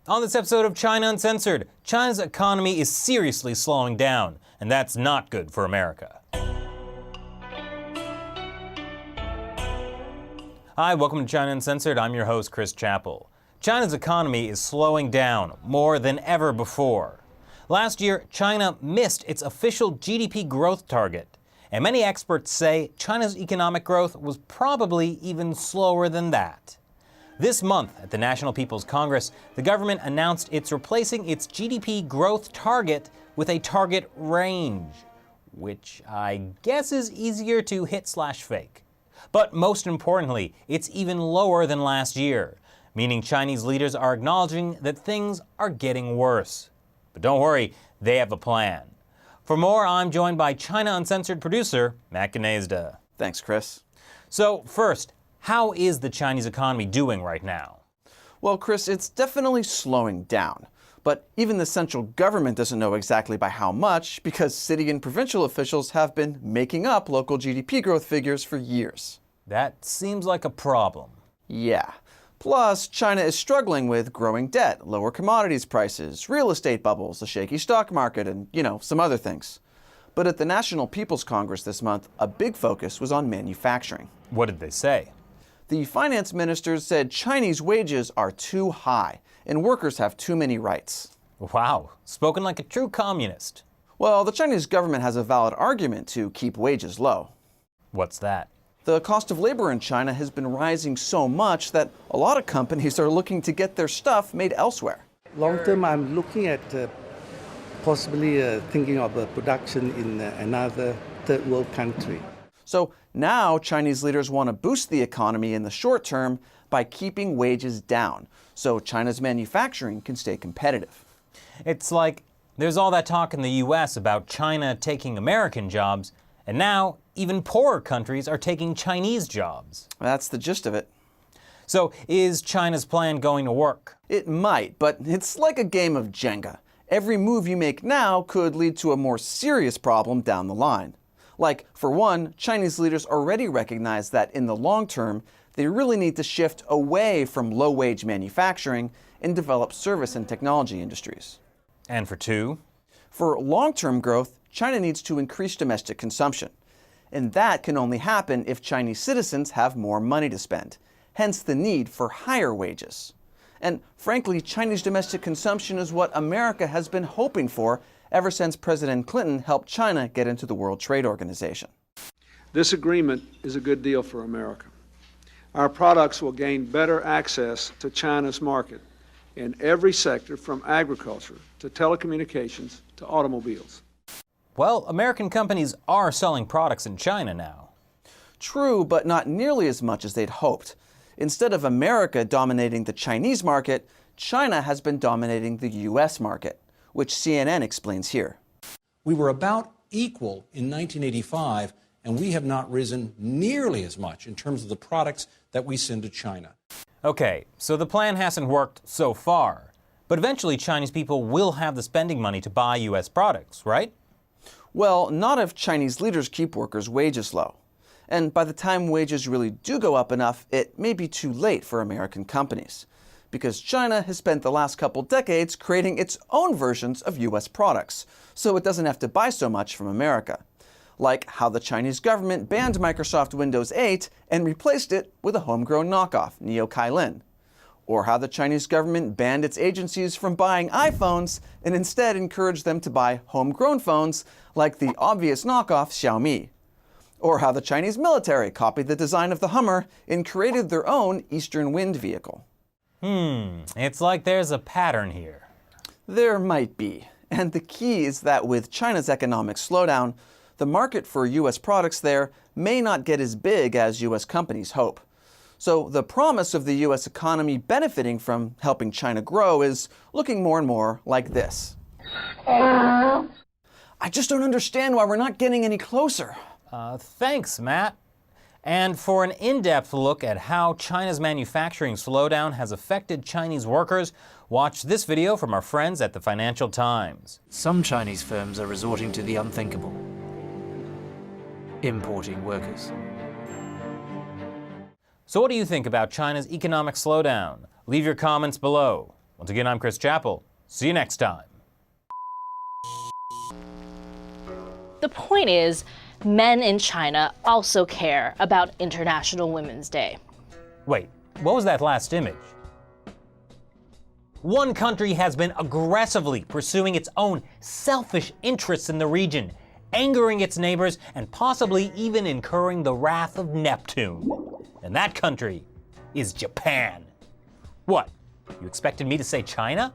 On this episode of China Uncensored, China's economy is seriously slowing down, and that's not good for America. Hi, welcome to China Uncensored. I'm your host, Chris Chappell. China's economy is slowing down more than ever before. Last year, China missed its official GDP growth target, and many experts say China's economic growth was probably even slower than that. This month, at the National People's Congress, the government announced it's replacing its GDP growth target with a target range, which I guess is easier to hit/fake. But most importantly, it's even lower than last year, meaning Chinese leaders are acknowledging that things are getting worse. But don't worry, they have a plan. For more, I'm joined by China Uncensored producer Matt Gnezda. Thanks, Chris. So first, how is the Chinese economy doing right now? Well, Chris, it's definitely slowing down. But even the central government doesn't know exactly by how much, because city and provincial officials have been making up local GDP growth figures for years. That seems like a problem. Yeah. Plus, China is struggling with growing debt, lower commodities prices, real estate bubbles, a shaky stock market, and, some other things. But at the National People's Congress this month, a big focus was on manufacturing. What did they say? The finance ministers said Chinese wages are too high and workers have too many rights. Wow, spoken like a true communist. Well, the Chinese government has a valid argument to keep wages low. What's that? The cost of labor in China has been rising so much that a lot of companies are looking to get their stuff made elsewhere. Long term, I'm looking at possibly thinking of production in another third world country. So now Chinese leaders want to boost the economy in the short term by keeping wages down, so China's manufacturing can stay competitive. It's like there's all that talk in the US about China taking American jobs, and now even poorer countries are taking Chinese jobs. That's the gist of it. So is China's plan going to work? It might, but it's like a game of Jenga. Every move you make now could lead to a more serious problem down the line. Like, for one, Chinese leaders already recognize that in the long term, they really need to shift away from low-wage manufacturing and develop service and technology industries. And for two? For long-term growth, China needs to increase domestic consumption. And that can only happen if Chinese citizens have more money to spend, hence the need for higher wages. And frankly, Chinese domestic consumption is what America has been hoping for ever since President Clinton helped China get into the World Trade Organization. This agreement is a good deal for America. Our products will gain better access to China's market in every sector, from agriculture to telecommunications to automobiles. Well, American companies are selling products in China now. True, but not nearly as much as they'd hoped. Instead of America dominating the Chinese market, China has been dominating the U.S. market, which CNN explains here. We were about equal in 1985, and we have not risen nearly as much in terms of the products that we send to China. Okay, so the plan hasn't worked so far, but eventually Chinese people will have the spending money to buy U.S. products, right? Well, not if Chinese leaders keep workers' wages low. And by the time wages really do go up enough, it may be too late for American companies, because China has spent the last couple decades creating its own versions of U.S. products, so it doesn't have to buy so much from America. Like how the Chinese government banned Microsoft Windows 8 and replaced it with a homegrown knockoff, Neo Kailin. Or how the Chinese government banned its agencies from buying iPhones and instead encouraged them to buy homegrown phones like the obvious knockoff Xiaomi. Or how the Chinese military copied the design of the Hummer and created their own Eastern Wind vehicle. It's like there's a pattern here. There might be. And the key is that with China's economic slowdown, the market for U.S. products there may not get as big as U.S. companies hope. So the promise of the U.S. economy benefiting from helping China grow is looking more and more like this. I just don't understand why we're not getting any closer. Thanks, Matt. And for an in-depth look at how China's manufacturing slowdown has affected Chinese workers, watch this video from our friends at the Financial Times. Some Chinese firms are resorting to the unthinkable, importing workers. So what do you think about China's economic slowdown? Leave your comments below. Once again, I'm Chris Chappell. See you next time. The point is, men in China also care about International Women's Day. Wait, what was that last image? One country has been aggressively pursuing its own selfish interests in the region, angering its neighbors and possibly even incurring the wrath of Neptune. And that country is Japan. What? You expected me to say China?